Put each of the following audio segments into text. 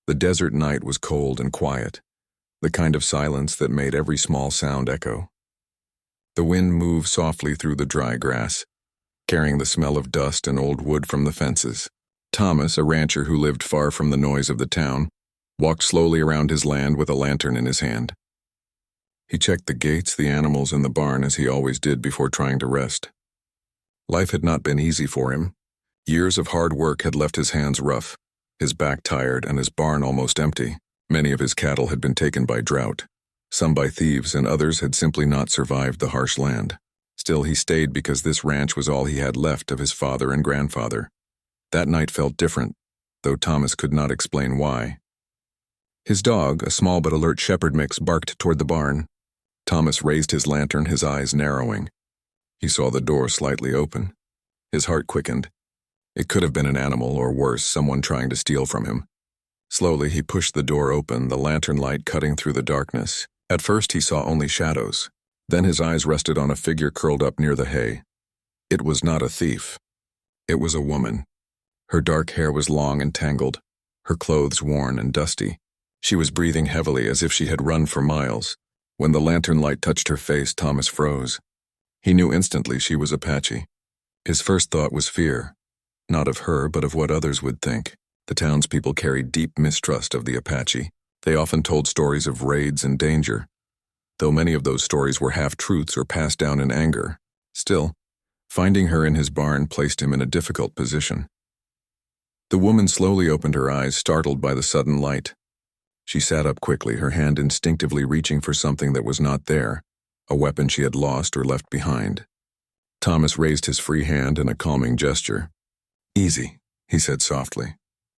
The desert night was cold and quiet, the kind of silence that made every small sound echo. The wind moved softly through the dry grass, carrying the smell of dust and old wood from the fences. Thomas, a rancher who lived far from the noise of the town, walked slowly around his land with a lantern in his hand. He checked the gates, the animals, and the barn as he always did before trying to rest. Life had not been easy for him. Years of hard work had left his hands rough, his back tired, and his barn almost empty. Many of his cattle had been taken by drought, some by thieves, and others had simply not survived the harsh land. Still, he stayed because this ranch was all he had left of his father and grandfather. That night felt different, though Thomas could not explain why. His dog, a small but alert shepherd mix, barked toward the barn. Thomas raised his lantern, his eyes narrowing. He saw the door slightly open. His heart quickened. It could have been an animal, or worse, someone trying to steal from him. Slowly, he pushed the door open, the lantern light cutting through the darkness. At first, he saw only shadows. Then his eyes rested on a figure curled up near the hay. It was not a thief. It was a woman. Her dark hair was long and tangled, her clothes worn and dusty. She was breathing heavily as if she had run for miles. When the lantern light touched her face, Thomas froze. He knew instantly she was Apache. His first thought was fear, not of her, but of what others would think. The townspeople carried deep mistrust of the Apache. They often told stories of raids and danger, though many of those stories were half-truths or passed down in anger. Still, finding her in his barn placed him in a difficult position. The woman slowly opened her eyes, startled by the sudden light. She sat up quickly, her hand instinctively reaching for something that was not there, a weapon she had lost or left behind. Thomas raised his free hand in a calming gesture. "Easy," he said softly.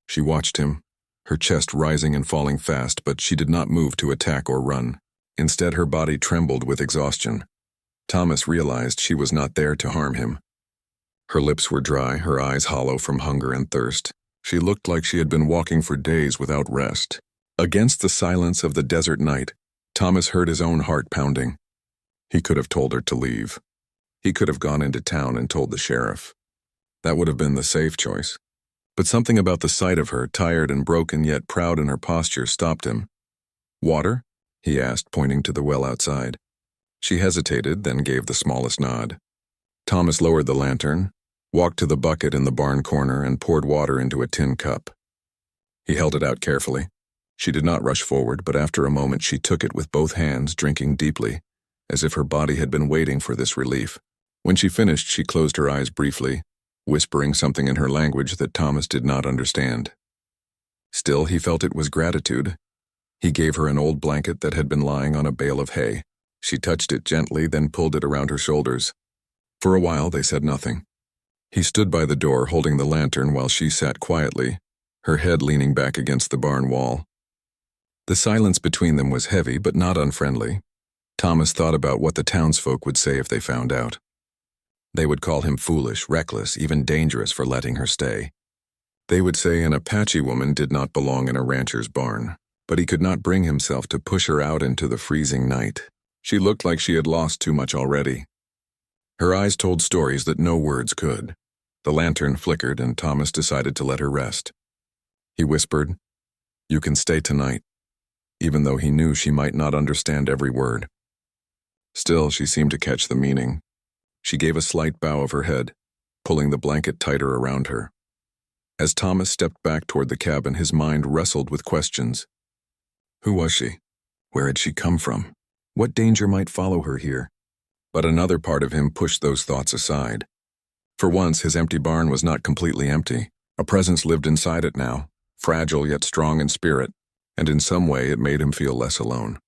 She watched him, her chest rising and falling fast, but she did not move to attack or run. Instead, her body trembled with exhaustion. Thomas realized she was not there to harm him. Her lips were dry, her eyes hollow from hunger and thirst. She looked like she had been walking for days without rest. Against the silence of the desert night, Thomas heard his own heart pounding. He could have told her to leave. He could have gone into town and told the sheriff. That would have been the safe choice. But something about the sight of her, tired and broken yet proud in her posture, stopped him. "Water?" he asked, pointing to the well outside. She hesitated, then gave the smallest nod. Thomas lowered the lantern, walked to the bucket in the barn corner, and poured water into a tin cup. He held it out carefully. She did not rush forward, but after a moment she took it with both hands, drinking deeply, as if her body had been waiting for this relief. When she finished, she closed her eyes briefly, whispering something in her language that Thomas did not understand. Still, he felt it was gratitude. He gave her an old blanket that had been lying on a bale of hay. She touched it gently, then pulled it around her shoulders. For a while, they said nothing. He stood by the door, holding the lantern while she sat quietly, her head leaning back against the barn wall. The silence between them was heavy, but not unfriendly. Thomas thought about what the townsfolk would say if they found out. They would call him foolish, reckless, even dangerous for letting her stay. They would say an Apache woman did not belong in a rancher's barn, but he could not bring himself to push her out into the freezing night. She looked like she had lost too much already. Her eyes told stories that no words could. The lantern flickered, and Thomas decided to let her rest. He whispered, "You can stay tonight," even though he knew she might not understand every word. Still, she seemed to catch the meaning. She gave a slight bow of her head, pulling the blanket tighter around her. As Thomas stepped back toward the cabin, his mind wrestled with questions. Who was she? Where had she come from? What danger might follow her here? But another part of him pushed those thoughts aside. For once, his empty barn was not completely empty. A presence lived inside it now, fragile yet strong in spirit, and in some way it made him feel less alone.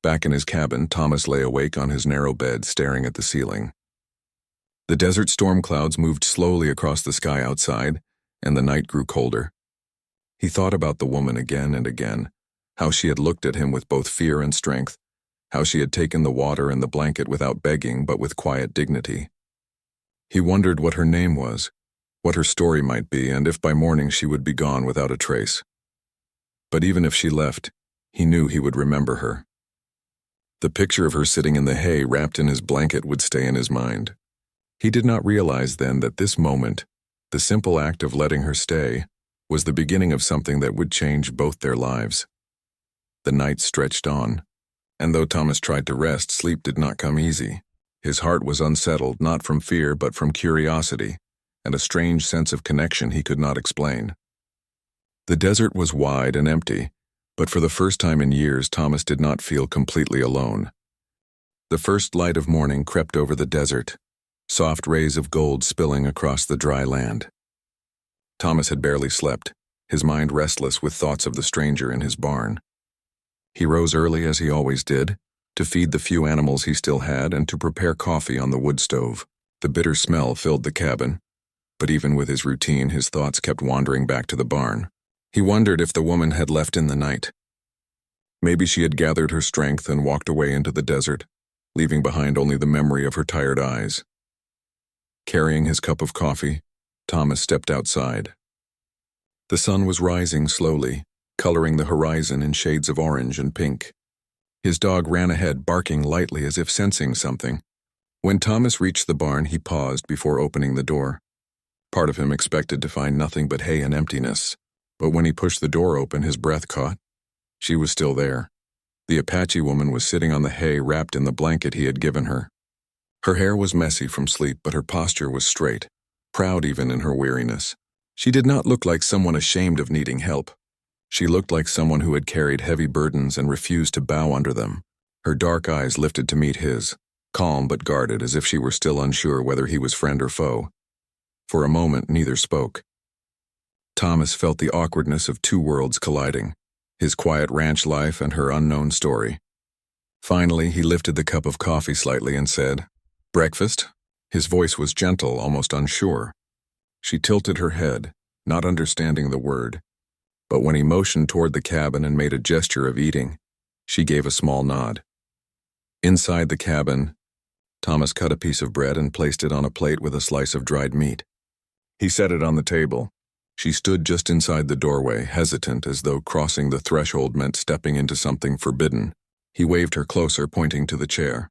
Back in his cabin, Thomas lay awake on his narrow bed, staring at the ceiling. The desert storm clouds moved slowly across the sky outside, and the night grew colder. He thought about the woman again and again, how she had looked at him with both fear and strength, how she had taken the water and the blanket without begging but with quiet dignity. He wondered what her name was, what her story might be, and if by morning she would be gone without a trace. But even if she left, he knew he would remember her. The picture of her sitting in the hay wrapped in his blanket would stay in his mind. He did not realize then that this moment, the simple act of letting her stay, was the beginning of something that would change both their lives. The night stretched on, and though Thomas tried to rest, sleep did not come easy. His heart was unsettled, not from fear but from curiosity, and a strange sense of connection he could not explain. The desert was wide and empty, but for the first time in years Thomas did not feel completely alone. The first light of morning crept over the desert, soft rays of gold spilling across the dry land. Thomas had barely slept, his mind restless with thoughts of the stranger in his barn. He rose early as he always did, to feed the few animals he still had and to prepare coffee on the wood stove. The bitter smell filled the cabin, but even with his routine, his thoughts kept wandering back to the barn. He wondered if the woman had left in the night. Maybe she had gathered her strength and walked away into the desert, leaving behind only the memory of her tired eyes. Carrying his cup of coffee, Thomas stepped outside. The sun was rising slowly, coloring the horizon in shades of orange and pink. His dog ran ahead, barking lightly as if sensing something. When Thomas reached the barn, he paused before opening the door. Part of him expected to find nothing but hay and emptiness, but when he pushed the door open, his breath caught. She was still there. The Apache woman was sitting on the hay, wrapped in the blanket he had given her. Her hair was messy from sleep, but her posture was straight, proud even in her weariness. She did not look like someone ashamed of needing help. She looked like someone who had carried heavy burdens and refused to bow under them. Her dark eyes lifted to meet his, calm but guarded, as if she were still unsure whether he was friend or foe. For a moment, neither spoke. Thomas felt the awkwardness of two worlds colliding, his quiet ranch life and her unknown story. Finally, he lifted the cup of coffee slightly and said, "Breakfast?" His voice was gentle, almost unsure. She tilted her head, not understanding the word. But when he motioned toward the cabin and made a gesture of eating, she gave a small nod. Inside the cabin, Thomas cut a piece of bread and placed it on a plate with a slice of dried meat. He set it on the table. She stood just inside the doorway, hesitant, as though crossing the threshold meant stepping into something forbidden. He waved her closer, pointing to the chair.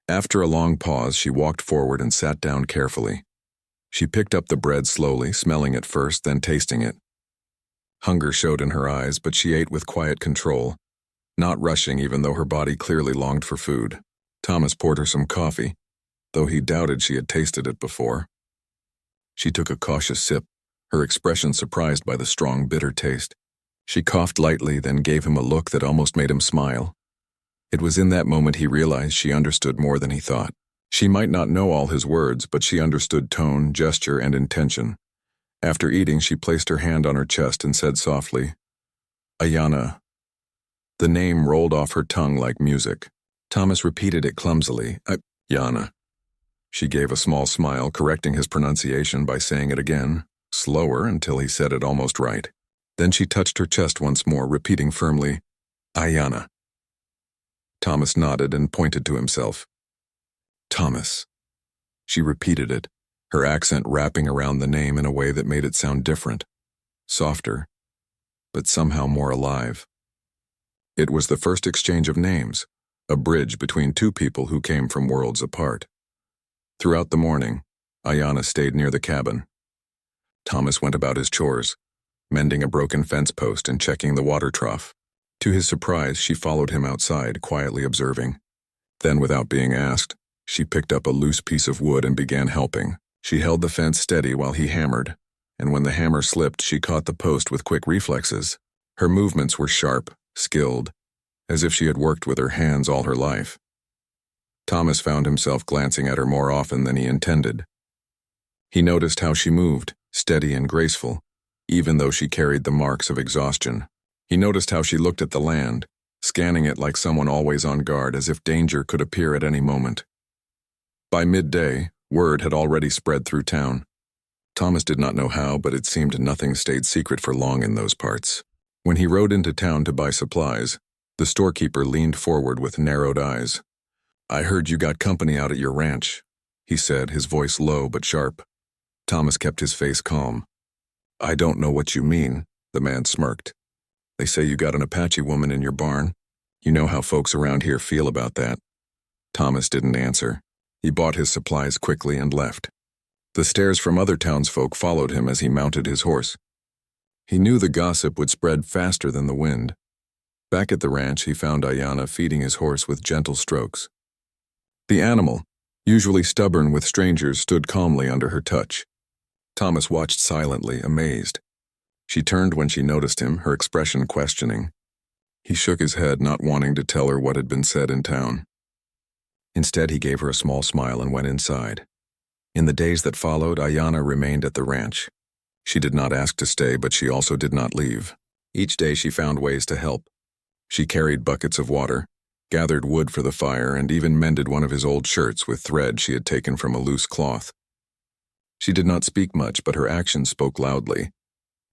After a long pause, she walked forward and sat down carefully. She picked up the bread slowly, smelling it first, then tasting it. Hunger showed in her eyes, but she ate with quiet control, not rushing even though her body clearly longed for food. Thomas poured her some coffee, though he doubted she had tasted it before. She took a cautious sip, her expression surprised by the strong, bitter taste. She coughed lightly, then gave him a look that almost made him smile. It was in that moment he realized she understood more than he thought. She might not know all his words, but she understood tone, gesture, and intention. After eating, she placed her hand on her chest and said softly, "Ayana." The name rolled off her tongue like music. Thomas repeated it clumsily, "Ayana." She gave a small smile, correcting his pronunciation by saying it again, slower until he said it almost right. Then she touched her chest once more, repeating firmly, "Ayana." Thomas nodded and pointed to himself. "Thomas." She repeated it, her accent wrapping around the name in a way that made it sound different, softer, but somehow more alive. It was the first exchange of names, a bridge between two people who came from worlds apart. Throughout the morning, Ayana stayed near the cabin. Thomas went about his chores, mending a broken fence post and checking the water trough. To his surprise, she followed him outside, quietly observing. Then, without being asked, she picked up a loose piece of wood and began helping. She held the fence steady while he hammered, and when the hammer slipped, she caught the post with quick reflexes. Her movements were sharp, skilled, as if she had worked with her hands all her life. Thomas found himself glancing at her more often than he intended. He noticed how she moved, steady and graceful, even though she carried the marks of exhaustion. He noticed how she looked at the land, scanning it like someone always on guard, as if danger could appear at any moment. By midday, word had already spread through town. Thomas did not know how, but it seemed nothing stayed secret for long in those parts. When he rode into town to buy supplies, the storekeeper leaned forward with narrowed eyes. "I heard you got company out at your ranch," he said, his voice low but sharp. Thomas kept his face calm. "I don't know what you mean," the man smirked. "They say you got an Apache woman in your barn. You know how folks around here feel about that." Thomas didn't answer. He bought his supplies quickly and left. The stares from other townsfolk followed him as he mounted his horse. He knew the gossip would spread faster than the wind. Back at the ranch, he found Ayana feeding his horse with gentle strokes. The animal, usually stubborn with strangers, stood calmly under her touch. Thomas watched silently, amazed. She turned when she noticed him, her expression questioning. He shook his head, not wanting to tell her what had been said in town. Instead, he gave her a small smile and went inside. In the days that followed, Ayana remained at the ranch. She did not ask to stay, but she also did not leave. Each day she found ways to help. She carried buckets of water, gathered wood for the fire, and even mended one of his old shirts with thread she had taken from a loose cloth. She did not speak much, but her actions spoke loudly.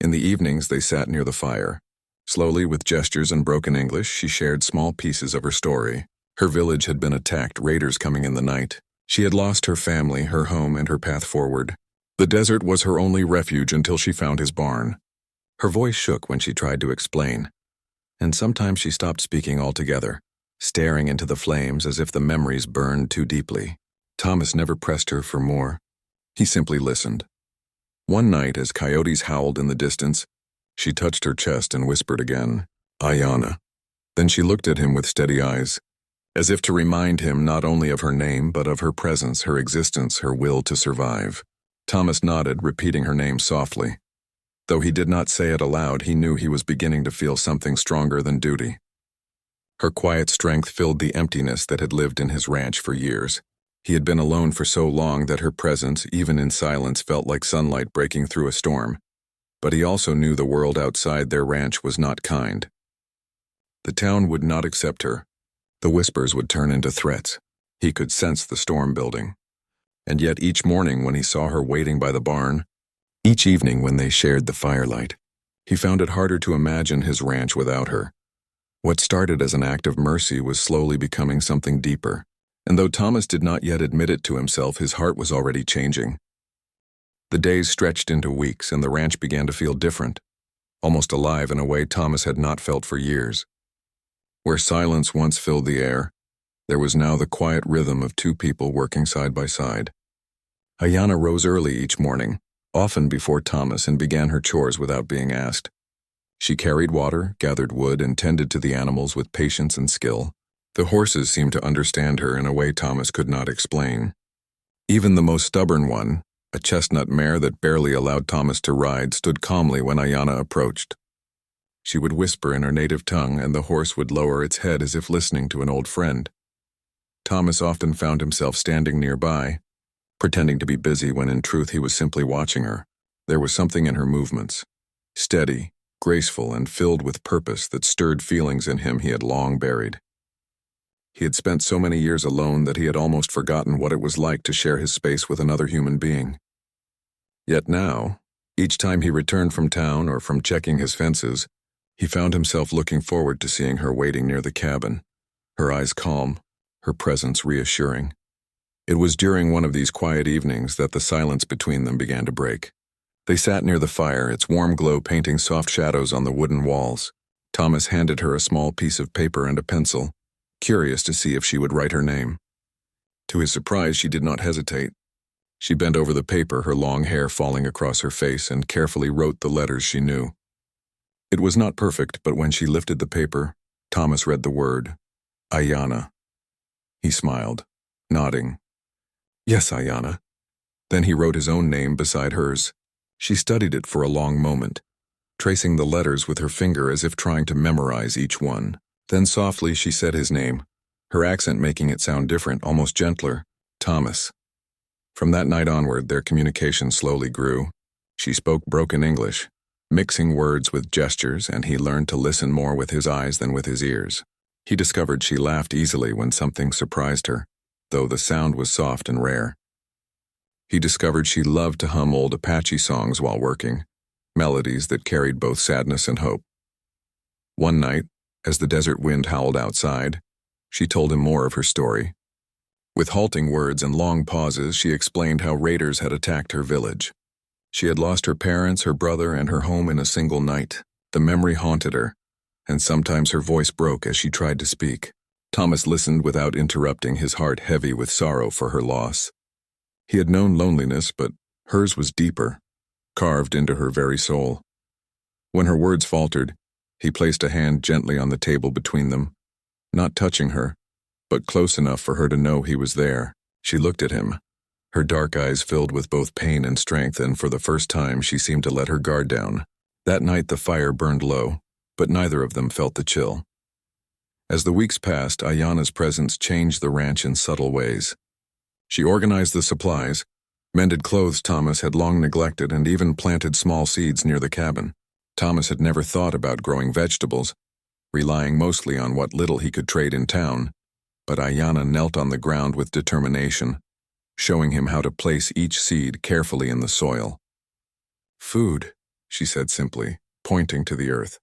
In the evenings, they sat near the fire. Slowly, with gestures and broken English, she shared small pieces of her story. Her village had been attacked, raiders coming in the night. She had lost her family, her home, and her path forward. The desert was her only refuge until she found his barn. Her voice shook when she tried to explain, and sometimes she stopped speaking altogether, staring into the flames as if the memories burned too deeply. Thomas never pressed her for more. He simply listened. One night, as coyotes howled in the distance, she touched her chest and whispered again, "Ayana." Then she looked at him with steady eyes, as if to remind him not only of her name, but of her presence, her existence, her will to survive. Thomas nodded, repeating her name softly. Though he did not say it aloud, he knew he was beginning to feel something stronger than duty. Her quiet strength filled the emptiness that had lived in his ranch for years. He had been alone for so long that her presence, even in silence, felt like sunlight breaking through a storm. But he also knew the world outside their ranch was not kind. The town would not accept her. The whispers would turn into threats. He could sense the storm building. And yet each morning when he saw her waiting by the barn, each evening when they shared the firelight, he found it harder to imagine his ranch without her. What started as an act of mercy was slowly becoming something deeper, and though Thomas did not yet admit it to himself, his heart was already changing. The days stretched into weeks, and the ranch began to feel different, almost alive in a way Thomas had not felt for years. Where silence once filled the air, there was now the quiet rhythm of two people working side by side. Ayana rose early each morning, often before Thomas, and began her chores without being asked. She carried water, gathered wood, and tended to the animals with patience and skill. The horses seemed to understand her in a way Thomas could not explain. Even the most stubborn one, a chestnut mare that barely allowed Thomas to ride, stood calmly when Ayana approached. She would whisper in her native tongue, and the horse would lower its head as if listening to an old friend. Thomas often found himself standing nearby, pretending to be busy when in truth he was simply watching her. There was something in her movements, steady, graceful, and filled with purpose, that stirred feelings in him he had long buried. He had spent so many years alone that he had almost forgotten what it was like to share his space with another human being. Yet now, each time he returned from town or from checking his fences, he found himself looking forward to seeing her waiting near the cabin, her eyes calm, her presence reassuring. It was during one of these quiet evenings that the silence between them began to break. They sat near the fire, its warm glow painting soft shadows on the wooden walls. Thomas handed her a small piece of paper and a pencil, curious to see if she would write her name. To his surprise, she did not hesitate. She bent over the paper, her long hair falling across her face, and carefully wrote the letters she knew. It was not perfect, but when she lifted the paper, Thomas read the word, Ayana. He smiled, nodding. "Yes, Ayana." Then he wrote his own name beside hers. She studied it for a long moment, tracing the letters with her finger as if trying to memorize each one. Then softly she said his name, her accent making it sound different, almost gentler, Thomas. From that night onward, their communication slowly grew. She spoke broken English, mixing words with gestures, and he learned to listen more with his eyes than with his ears. He discovered she laughed easily when something surprised her, though the sound was soft and rare. He discovered she loved to hum old Apache songs while working, melodies that carried both sadness and hope. One night, as the desert wind howled outside, she told him more of her story. With halting words and long pauses, she explained how raiders had attacked her village. She had lost her parents, her brother, and her home in a single night. The memory haunted her, and sometimes her voice broke as she tried to speak. Thomas listened without interrupting, his heart heavy with sorrow for her loss. He had known loneliness, but hers was deeper, carved into her very soul. When her words faltered, he placed a hand gently on the table between them, not touching her, but close enough for her to know he was there. She looked at him, her dark eyes filled with both pain and strength, and for the first time she seemed to let her guard down. That night the fire burned low, but neither of them felt the chill. As the weeks passed, Ayanna's presence changed the ranch in subtle ways. She organized the supplies, mended clothes Thomas had long neglected, and even planted small seeds near the cabin. Thomas had never thought about growing vegetables, relying mostly on what little he could trade in town, but Ayanna knelt on the ground with determination, showing him how to place each seed carefully in the soil. "Food," she said simply, pointing to the earth.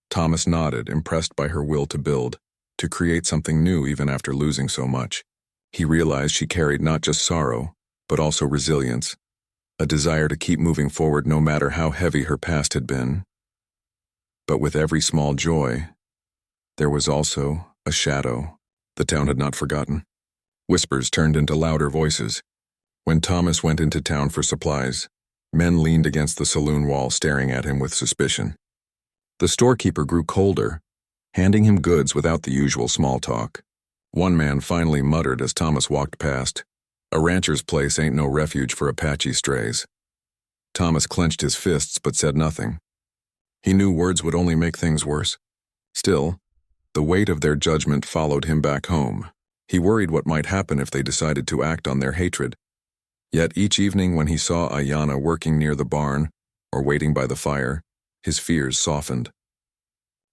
Thomas nodded, impressed by her will to build, to create something new even after losing so much. He realized she carried not just sorrow, but also resilience, a desire to keep moving forward no matter how heavy her past had been. But with every small joy, there was also a shadow the town had not forgotten. Whispers turned into louder voices. When Thomas went into town for supplies, men leaned against the saloon wall staring at him with suspicion. The storekeeper grew colder, handing him goods without the usual small talk. One man finally muttered as Thomas walked past, "A rancher's place ain't no refuge for Apache strays." Thomas clenched his fists but said nothing. He knew words would only make things worse. Still, the weight of their judgment followed him back home. He worried what might happen if they decided to act on their hatred. Yet each evening when he saw Ayanna working near the barn or waiting by the fire, his fears softened.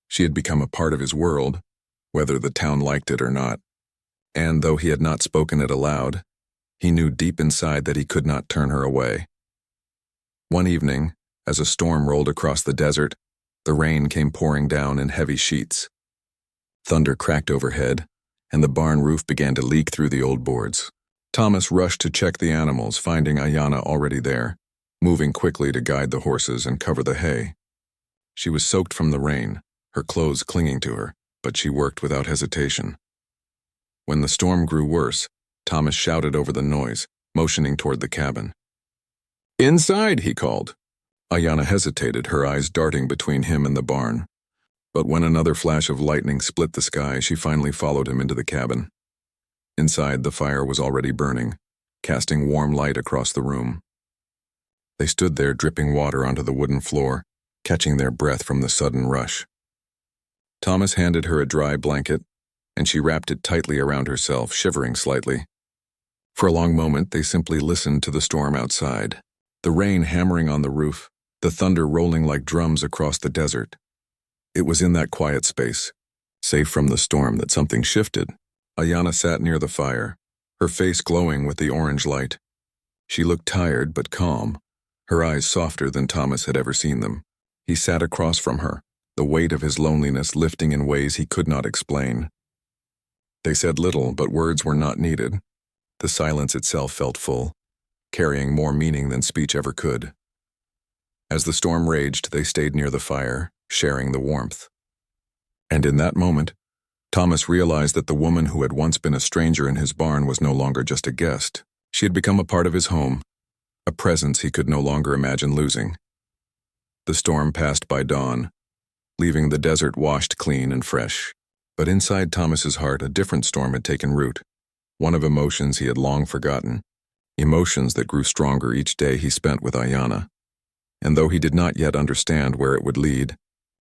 She had become a part of his world, whether the town liked it or not. And though he had not spoken it aloud, he knew deep inside that he could not turn her away. One evening, as a storm rolled across the desert, the rain came pouring down in heavy sheets. Thunder cracked overhead, and the barn roof began to leak through the old boards. Thomas rushed to check the animals, finding Ayanna already there, moving quickly to guide the horses and cover the hay. She was soaked from the rain, her clothes clinging to her, but she worked without hesitation. When the storm grew worse, Thomas shouted over the noise, motioning toward the cabin. "Inside," he called. Ayanna hesitated, her eyes darting between him and the barn. But when another flash of lightning split the sky, she finally followed him into the cabin. Inside, the fire was already burning, casting warm light across the room. They stood there, dripping water onto the wooden floor, catching their breath from the sudden rush. Thomas handed her a dry blanket, and she wrapped it tightly around herself, shivering slightly. For a long moment, they simply listened to the storm outside, the rain hammering on the roof, the thunder rolling like drums across the desert. It was in that quiet space, safe from the storm, that something shifted. Ayanna sat near the fire, her face glowing with the orange light. She looked tired but calm, her eyes softer than Thomas had ever seen them. He sat across from her, the weight of his loneliness lifting in ways he could not explain. They said little, but words were not needed. The silence itself felt full, carrying more meaning than speech ever could. As the storm raged, they stayed near the fire, sharing the warmth. And in that moment, Thomas realized that the woman who had once been a stranger in his barn was no longer just a guest. She had become a part of his home, a presence he could no longer imagine losing. The storm passed by dawn, leaving the desert washed clean and fresh. But inside Thomas's heart, a different storm had taken root, one of emotions he had long forgotten, emotions that grew stronger each day he spent with Ayanna. And though he did not yet understand where it would lead,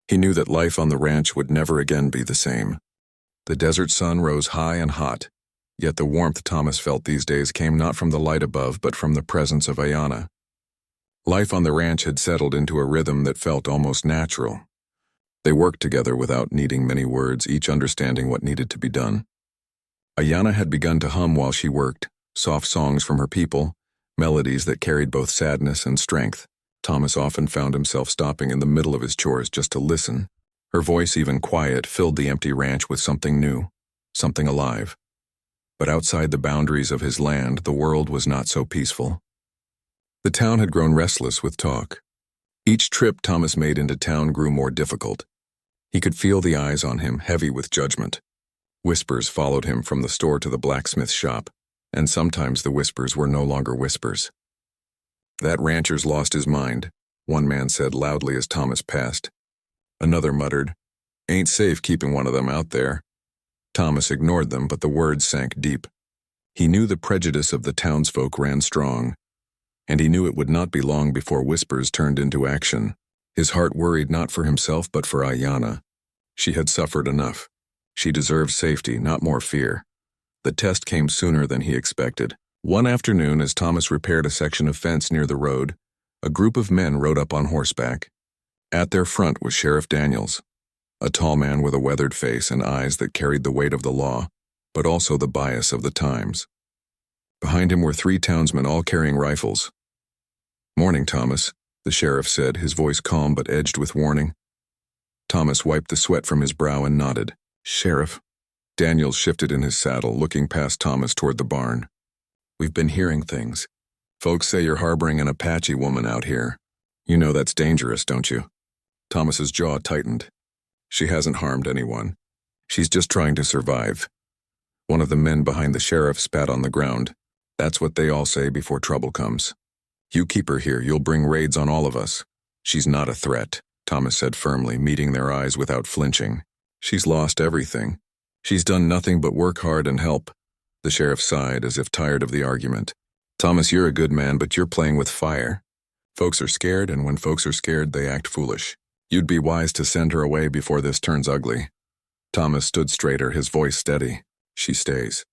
he knew that life on the ranch would never again be the same. The desert sun rose high and hot, yet the warmth Thomas felt these days came not from the light above, but from the presence of Ayanna. Life on the ranch had settled into a rhythm that felt almost natural. They worked together without needing many words, each understanding what needed to be done. Ayanna had begun to hum while she worked, soft songs from her people, melodies that carried both sadness and strength. Thomas often found himself stopping in the middle of his chores just to listen. Her voice, even quiet, filled the empty ranch with something new, something alive. But outside the boundaries of his land, the world was not so peaceful. The town had grown restless with talk. Each trip Thomas made into town grew more difficult. He could feel the eyes on him, heavy with judgment. Whispers followed him from the store to the blacksmith shop, and sometimes the whispers were no longer whispers. That rancher's lost his mind. one man said loudly as Thomas passed. Another muttered, "Ain't safe keeping one of them out there." Thomas ignored them, but the words sank deep. He knew the prejudice of the townsfolk ran strong, and he knew it would not be long before whispers turned into action. His heart worried not for himself but for Ayanna. She had suffered enough. She deserved safety, not more fear. The test came sooner than he expected. One afternoon, as Thomas repaired a section of fence near the road, a group of men rode up on horseback. At their front was Sheriff Daniels, a tall man with a weathered face and eyes that carried the weight of the law, but also the bias of the times. Behind him were 3 townsmen, all carrying rifles. "Morning, Thomas," the sheriff said, his voice calm but edged with warning. Thomas wiped the sweat from his brow and nodded. "Sheriff." Daniels shifted in his saddle, looking past Thomas toward the barn. "We've been hearing things. Folks say you're harboring an Apache woman out here. You know that's dangerous, don't you?" Thomas's jaw tightened. "She hasn't harmed anyone. She's just trying to survive." One of the men behind the sheriff spat on the ground. "That's what they all say before trouble comes. You keep her here, you'll bring raids on all of us." "She's not a threat," Thomas said firmly, meeting their eyes without flinching. "She's lost everything. She's done nothing but work hard and help." The sheriff sighed as if tired of the argument. "Thomas, you're a good man, but you're playing with fire. Folks are scared, and when folks are scared, they act foolish. You'd be wise to send her away before this turns ugly." Thomas stood straighter, his voice steady. "She stays.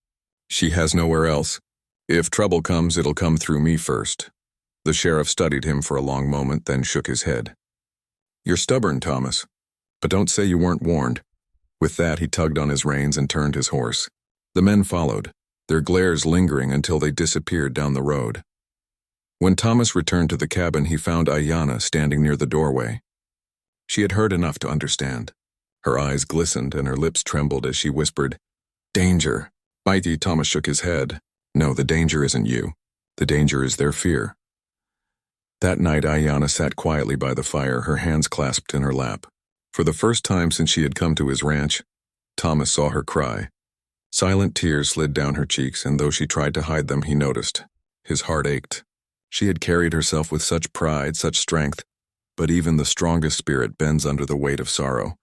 She has nowhere else. If trouble comes, it'll come through me first." The sheriff studied him for a long moment, then shook his head. "You're stubborn, Thomas, but don't say you weren't warned." With that, he tugged on his reins and turned his horse. The men followed, their glares lingering until they disappeared down the road. When Thomas returned to the cabin, he found Ayanna standing near the doorway. She had heard enough to understand. Her eyes glistened and her lips trembled as she whispered, "Danger." Mighty Thomas shook his head. "No, the danger isn't you. The danger is their fear." That night, Ayanna sat quietly by the fire, her hands clasped in her lap. For the first time since she had come to his ranch, Thomas saw her cry. Silent tears slid down her cheeks, and though she tried to hide them, he noticed. His heart ached. She had carried herself with such pride, such strength, but even the strongest spirit bends under the weight of sorrow.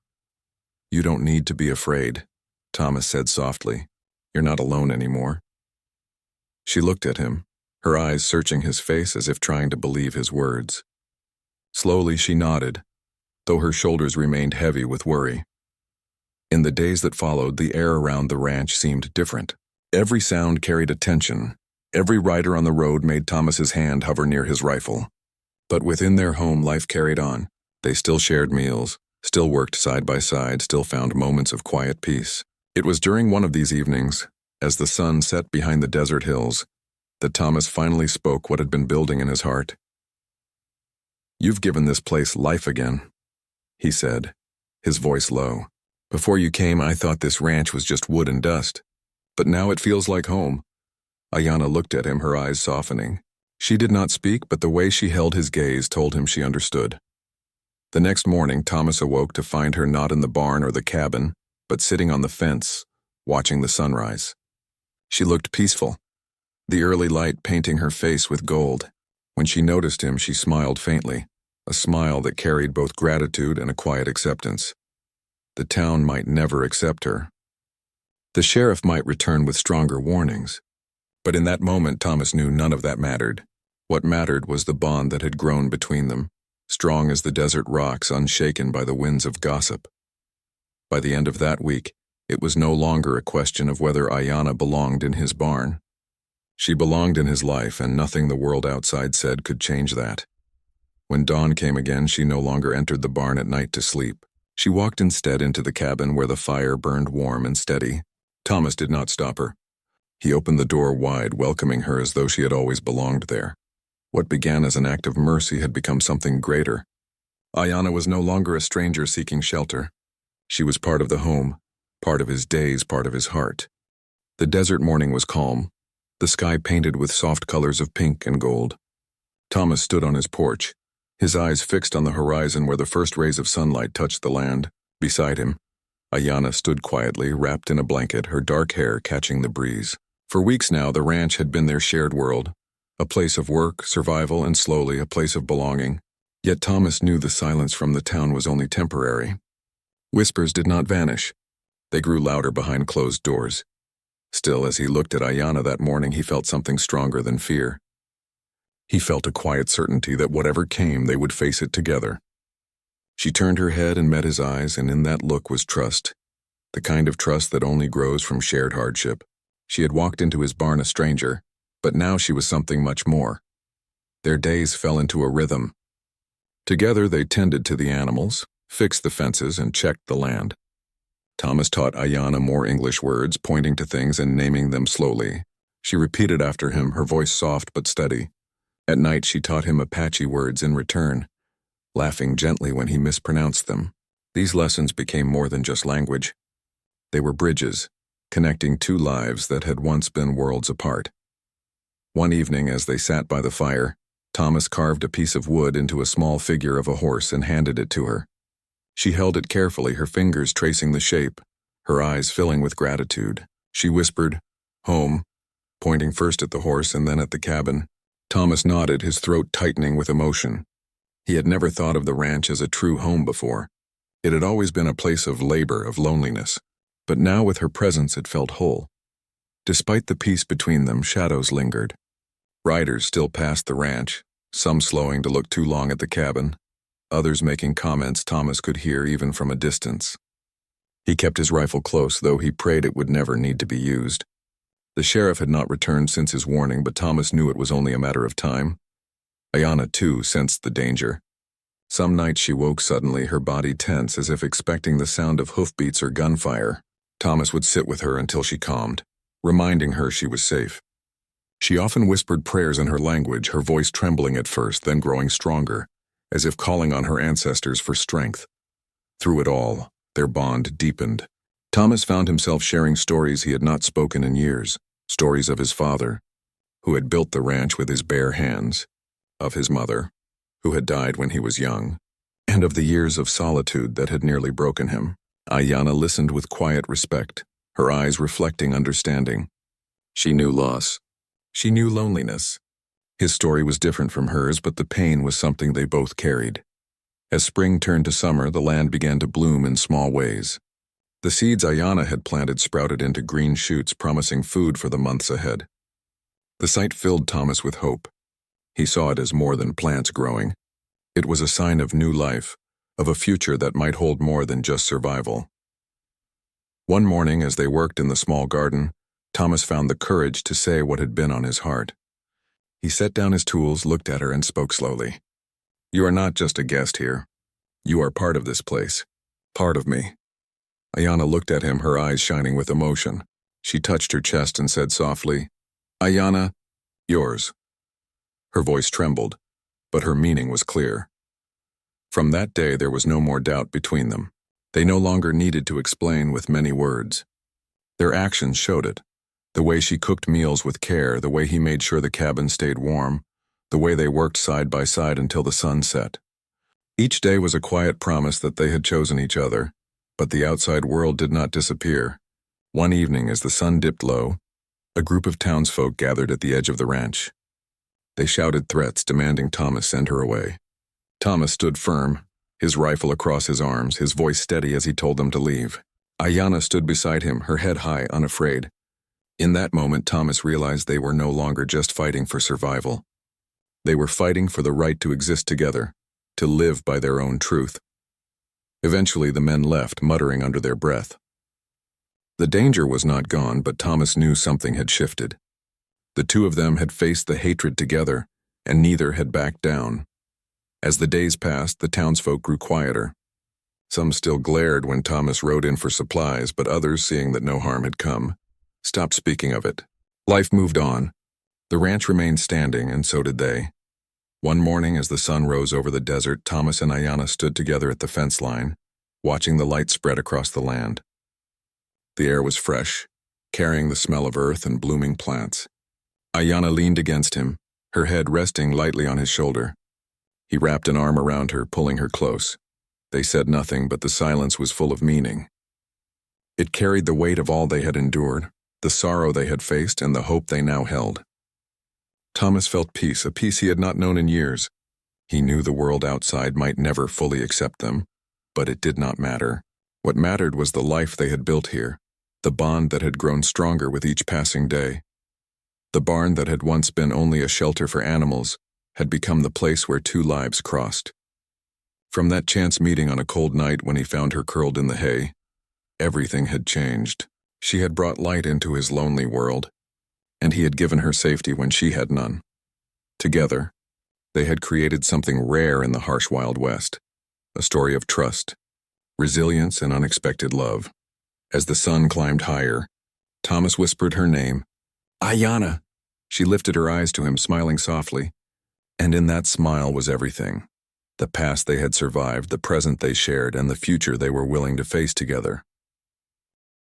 "You don't need to be afraid," Thomas said softly. "You're not alone anymore." She looked at him, her eyes searching his face as if trying to believe his words. Slowly she nodded, though her shoulders remained heavy with worry. In the days that followed, the air around the ranch seemed different. Every sound carried a tension. Every rider on the road made Thomas's hand hover near his rifle. But within their home, life carried on. They still shared meals, still worked side by side, still found moments of quiet peace. It was during one of these evenings, as the sun set behind the desert hills, that Thomas finally spoke what had been building in his heart. "You've given this place life again," he said, his voice low. "Before you came, I thought this ranch was just wood and dust. But now it feels like home." Ayanna looked at him, her eyes softening. She did not speak, but the way she held his gaze told him she understood. The next morning, Thomas awoke to find her not in the barn or the cabin, but sitting on the fence, watching the sunrise. She looked peaceful, the early light painting her face with gold. When she noticed him, she smiled faintly, a smile that carried both gratitude and a quiet acceptance. The town might never accept her. The sheriff might return with stronger warnings. But in that moment, Thomas knew none of that mattered. What mattered was the bond that had grown between them, strong as the desert rocks, unshaken by the winds of gossip. By the end of that week, it was no longer a question of whether Ayanna belonged in his barn. She belonged in his life, and nothing the world outside said could change that. When dawn came again, she no longer entered the barn at night to sleep. She walked instead into the cabin where the fire burned warm and steady. Thomas did not stop her. He opened the door wide, welcoming her as though she had always belonged there. What began as an act of mercy had become something greater. Ayanna was no longer a stranger seeking shelter. She was part of the home, part of his days, part of his heart. The desert morning was calm, the sky painted with soft colors of pink and gold. Thomas stood on his porch, his eyes fixed on the horizon where the first rays of sunlight touched the land. Beside him, Ayanna stood quietly, wrapped in a blanket, her dark hair catching the breeze. For weeks now, the ranch had been their shared world, a place of work, survival, and slowly a place of belonging. Yet Thomas knew the silence from the town was only temporary. Whispers did not vanish. They grew louder behind closed doors. Still, as he looked at Ayanna that morning, he felt something stronger than fear. He felt a quiet certainty that whatever came, they would face it together. She turned her head and met his eyes, and in that look was trust, the kind of trust that only grows from shared hardship. She had walked into his barn a stranger, but now she was something much more. Their days fell into a rhythm. Together they tended to the animals, fixed the fences, and checked the land. Thomas taught Ayanna more English words, pointing to things and naming them slowly. She repeated after him, her voice soft but steady. At night she taught him Apache words in return, laughing gently when he mispronounced them. These lessons became more than just language. They were bridges, connecting two lives that had once been worlds apart. One evening, as they sat by the fire, Thomas carved a piece of wood into a small figure of a horse and handed it to her. She held it carefully, her fingers tracing the shape, her eyes filling with gratitude. She whispered, "Home," pointing first at the horse and then at the cabin. Thomas nodded, his throat tightening with emotion. He had never thought of the ranch as a true home before. It had always been a place of labor, of loneliness. But now with her presence it felt whole. Despite the peace between them, shadows lingered. Riders still passed the ranch, some slowing to look too long at the cabin, others making comments Thomas could hear even from a distance. He kept his rifle close, though he prayed it would never need to be used. The sheriff had not returned since his warning, but Thomas knew it was only a matter of time. Ayanna, too, sensed the danger. Some nights she woke suddenly, her body tense, as if expecting the sound of hoofbeats or gunfire. Thomas would sit with her until she calmed, reminding her she was safe. She often whispered prayers in her language, her voice trembling at first, then growing stronger, as if calling on her ancestors for strength. Through it all, their bond deepened. Thomas found himself sharing stories he had not spoken in years, stories of his father, who had built the ranch with his bare hands, of his mother, who had died when he was young, and of the years of solitude that had nearly broken him. Ayanna listened with quiet respect, her eyes reflecting understanding. She knew loss. She knew loneliness. His story was different from hers, but the pain was something they both carried. As spring turned to summer, the land began to bloom in small ways. The seeds Ayanna had planted sprouted into green shoots, promising food for the months ahead. The sight filled Thomas with hope. He saw it as more than plants growing. It was a sign of new life, of a future that might hold more than just survival. One morning, as they worked in the small garden, Thomas found the courage to say what had been on his heart. He set down his tools, looked at her, and spoke slowly. "You are not just a guest here. You are part of this place. Part of me." Ayanna looked at him, her eyes shining with emotion. She touched her chest and said softly, "Ayanna, yours." Her voice trembled, but her meaning was clear. From that day there was no more doubt between them. They no longer needed to explain with many words. Their actions showed it. The way she cooked meals with care, the way he made sure the cabin stayed warm, the way they worked side by side until the sun set. Each day was a quiet promise that they had chosen each other, but the outside world did not disappear. One evening, as the sun dipped low, a group of townsfolk gathered at the edge of the ranch. They shouted threats, demanding Thomas send her away. Thomas stood firm, his rifle across his arms, his voice steady as he told them to leave. Ayanna stood beside him, her head high, unafraid. In that moment, Thomas realized they were no longer just fighting for survival. They were fighting for the right to exist together, to live by their own truth. Eventually, the men left, muttering under their breath. The danger was not gone, but Thomas knew something had shifted. The two of them had faced the hatred together, and neither had backed down. As the days passed, the townsfolk grew quieter. Some still glared when Thomas rode in for supplies, but others, seeing that no harm had come, stopped speaking of it. Life moved on. The ranch remained standing, and so did they. One morning, as the sun rose over the desert, Thomas and Ayanna stood together at the fence line, watching the light spread across the land. The air was fresh, carrying the smell of earth and blooming plants. Ayanna leaned against him, her head resting lightly on his shoulder. He wrapped an arm around her, pulling her close. They said nothing, but the silence was full of meaning. It carried the weight of all they had endured, the sorrow they had faced, and the hope they now held. Thomas felt peace, a peace he had not known in years. He knew the world outside might never fully accept them, but it did not matter. What mattered was the life they had built here, the bond that had grown stronger with each passing day. The barn that had once been only a shelter for animals had become the place where two lives crossed. From that chance meeting on a cold night when he found her curled in the hay, everything had changed. She had brought light into his lonely world, and he had given her safety when she had none. Together, they had created something rare in the harsh Wild West, a story of trust, resilience, and unexpected love. As the sun climbed higher, Thomas whispered her name, Ayanna. She lifted her eyes to him, smiling softly, and in that smile was everything. The past they had survived, the present they shared, and the future they were willing to face together.